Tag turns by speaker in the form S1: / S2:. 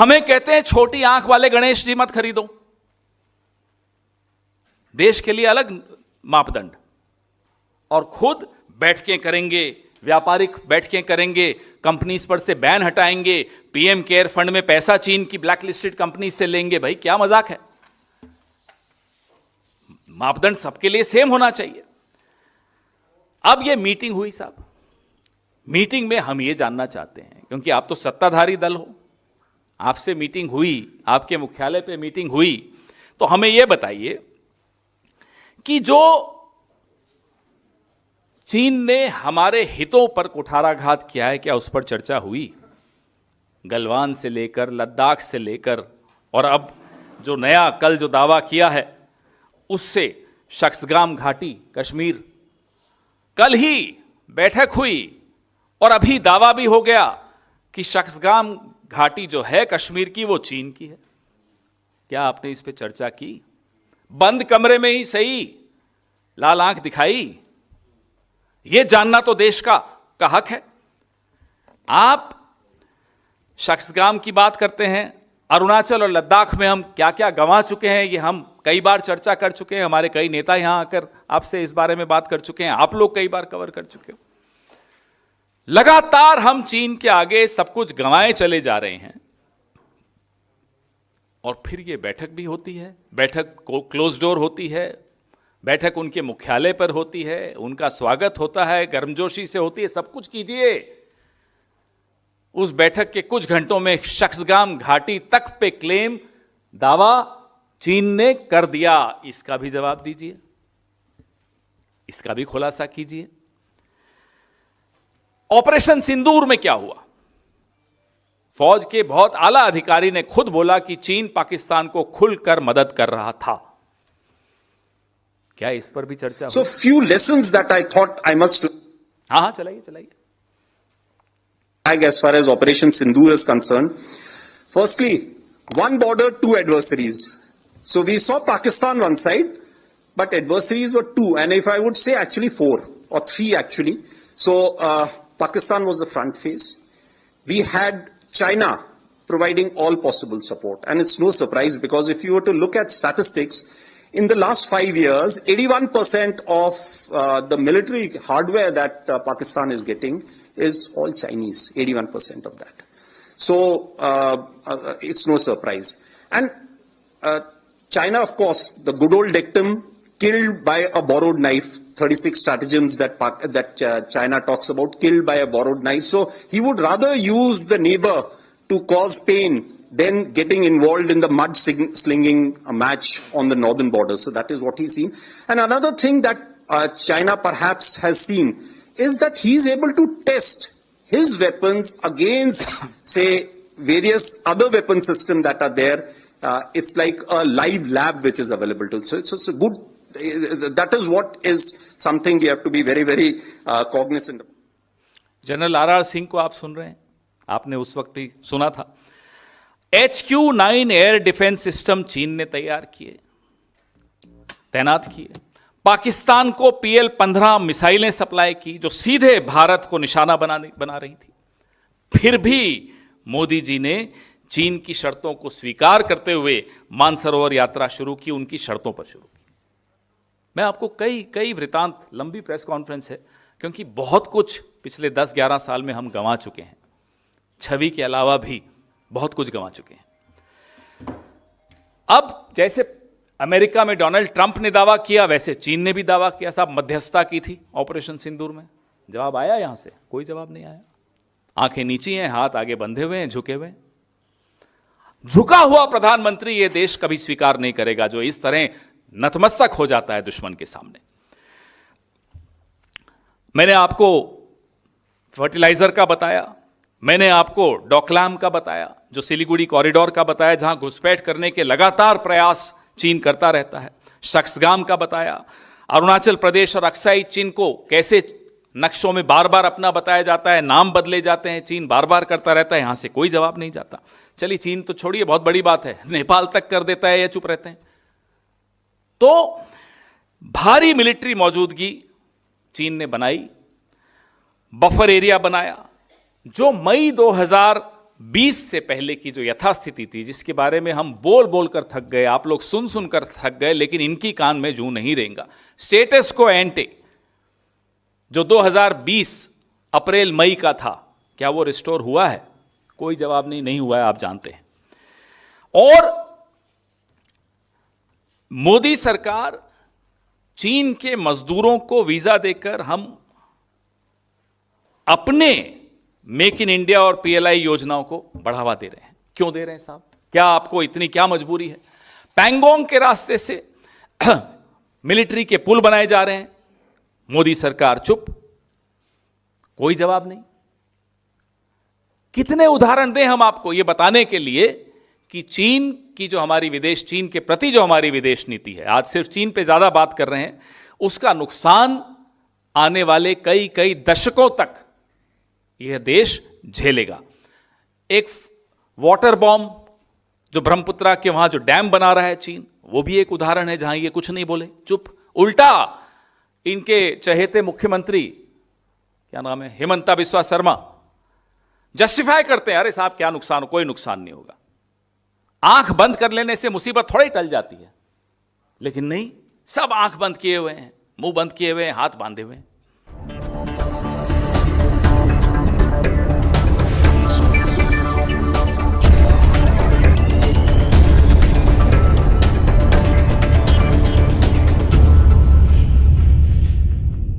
S1: हमें कहते हैं छोटी आंख वाले गणेश जी मत खरीदो, देश के लिए अलग मापदंड, और खुद बैठकें करेंगे, व्यापारिक बैठकें करेंगे, कंपनीज पर से बैन हटाएंगे, पीएम केयर फंड में पैसा चीन की ब्लैकलिस्टेड कंपनी से लेंगे। भाई क्या मजाक है? मापदंड सबके लिए सेम होना चाहिए। अब ये मीटिंग हुई साहब, मीटिंग में हम ये जानना चाहते हैं, क्योंकि आप तो सत्ताधारी दल हो, आपसे मीटिंग हुई, आपके मुख्यालय पे मीटिंग हुई, तो हमें यह बताइए कि जो चीन ने हमारे हितों पर कुठाराघात किया है, क्या उस पर चर्चा हुई? गलवान से लेकर लद्दाख से लेकर, और अब जो नया कल जो दावा किया है उससे शख्सगाम घाटी कश्मीर, कल ही बैठक हुई और अभी दावा भी हो गया कि शख्सगाम घाटी जो है कश्मीर की वो चीन की है। क्या आपने इस पे चर्चा की? बंद कमरे में ही सही, लाल आंख दिखाई? यह जानना तो देश का हक है। आप शख्सगाम की बात करते हैं, अरुणाचल और लद्दाख में हम क्या क्या गंवा चुके हैं, ये हम कई बार चर्चा कर चुके हैं, हमारे कई नेता यहां आकर आपसे इस बारे में बात कर चुके हैं, आप लोग कई बार कवर कर चुके हो। लगातार हम चीन के आगे सब कुछ गंवाए चले जा रहे हैं, और फिर ये बैठक भी होती है, बैठक को क्लोज डोर होती है, बैठक उनके मुख्यालय पर होती है, उनका स्वागत होता है, गर्मजोशी से होती है, सब कुछ कीजिए। उस बैठक के कुछ घंटों में शख्सगाम घाटी तक पे क्लेम, दावा चीन ने कर दिया, इसका भी जवाब दीजिए, इसका भी खुलासा कीजिए। ऑपरेशन सिंदूर में क्या हुआ? फौज के बहुत आला अधिकारी ने खुद बोला कि चीन पाकिस्तान को खुलकर मदद कर रहा था। क्या इस पर भी चर्चा हुई?
S2: So few lessons that I thought I must
S1: हाँ, चलाइए चलाइए।
S2: as far as Operation Sindoor is concerned. Firstly, one border, two adversaries. So we saw Pakistan one side, but adversaries were two, and if I would say actually four or three actually. So Pakistan was the front face. We had China providing all possible support, and it's no surprise because if you were to look at statistics, in the last 5 years, 81% of the military hardware that Pakistan is getting is all Chinese, 81% of that. So it's no surprise. And China, of course, the good old dictum, killed by a borrowed knife, 36 stratagems that China talks about, killed by a borrowed knife. So he would rather use the neighbor to cause pain than getting involved in the mud slinging match on the northern border. So that is what he's seen. And another thing that China perhaps has seen is that he's able to test his weapons against, say, various other weapon systems that are there. It's like a live lab which is available to. So it's a good, that is what is something we have to be very, very cognizant of.
S1: General R Singh को आप सुन रहे हैं, आपने उस वक्त भी सुना था। HQ-9 एयर डिफेंस सिस्टम चीन ने तैयार किए, तैनात किए। पाकिस्तान को PL-15 मिसाइलें सप्लाई की जो सीधे भारत को निशाना बना रही थी। फिर भी मोदी जी ने चीन की शर्तों को स्वीकार करते हुए मानसरोवर यात्रा शुरू की, उनकी शर्तों पर शुरू की। मैं आपको कई वृतांत, लंबी प्रेस कॉन्फ्रेंस है, क्योंकि बहुत कुछ पिछले 10-11 साल में हम गंवा चुके हैं, छवि के अलावा भी बहुत कुछ गंवा चुके हैं। अब जैसे अमेरिका में डोनाल्ड ट्रंप ने दावा किया, वैसे चीन ने भी दावा किया। साहब मध्यस्थता की थी ऑपरेशन सिंदूर में, जवाब आया यहां से? कोई जवाब नहीं आया। आंखें नीची हैं, हाथ आगे बंधे हुए हैं, झुके हुए हैं। झुका हुआ प्रधानमंत्री ये देश कभी स्वीकार नहीं करेगा जो इस तरह नतमस्तक हो जाता है दुश्मन के सामने। मैंने आपको फर्टिलाइजर का बताया, मैंने आपको डोकलाम का बताया, जो सिलीगुड़ी कॉरिडोर का बताया, जहां घुसपैठ करने के लगातार प्रयास चीन करता रहता है। शख्सगाम का बताया, अरुणाचल प्रदेश और अक्साई चीन को कैसे नक्शों में बार बार अपना बताया जाता है, नाम बदले जाते हैं, चीन बार बार करता रहता है, यहां से कोई जवाब नहीं जाता। चलिए चीन तो छोड़िए, बहुत बड़ी बात है, नेपाल तक कर देता है या चुप रहते हैं। तो भारी मिलिट्री मौजूदगी चीन ने बनाई, बफर एरिया बनाया, जो मई 20 से पहले की जो यथास्थिति थी, जिसके बारे में हम बोल बोल कर थक गए, आप लोग सुन सुन कर थक गए, लेकिन इनकी कान में जूं नहीं रहेगा, स्टेटस को एंटे जो 2020 अप्रैल मई का था, क्या वो रिस्टोर हुआ है? कोई जवाब नहीं हुआ है, आप जानते हैं। और मोदी सरकार चीन के मजदूरों को वीजा देकर हम अपने मेक इन इंडिया और पीएलआई योजनाओं को बढ़ावा दे रहे हैं। क्यों दे रहे हैं साहब? क्या आपको इतनी क्या मजबूरी है? पैंगोंग के रास्ते से मिलिट्री के पुल बनाए जा रहे हैं, मोदी सरकार चुप, कोई जवाब नहीं। कितने उदाहरण दें हम आपको ये बताने के लिए कि चीन की जो हमारी विदेश, चीन के प्रति जो हमारी विदेश नीति है, आज सिर्फ चीन पे ज्यादा बात कर रहे हैं, उसका नुकसान आने वाले कई कई दशकों तक यह देश झेलेगा। एक वाटर बॉम्ब जो ब्रह्मपुत्रा के वहां जो डैम बना रहा है चीन, वो भी एक उदाहरण है जहां ये कुछ नहीं बोले, चुप। उल्टा इनके चहेते मुख्यमंत्री, क्या नाम है, हिमंता बिस्वा शर्मा, जस्टिफाई करते हैं, अरे साहब क्या नुकसान, कोई नुकसान नहीं होगा। आंख बंद कर लेने से मुसीबत थोड़ी टल जाती है, लेकिन नहीं, सब आंख बंद किए हुए हैं, मुंह बंद किए हुए हैं, हाथ बांधे हुए हैं।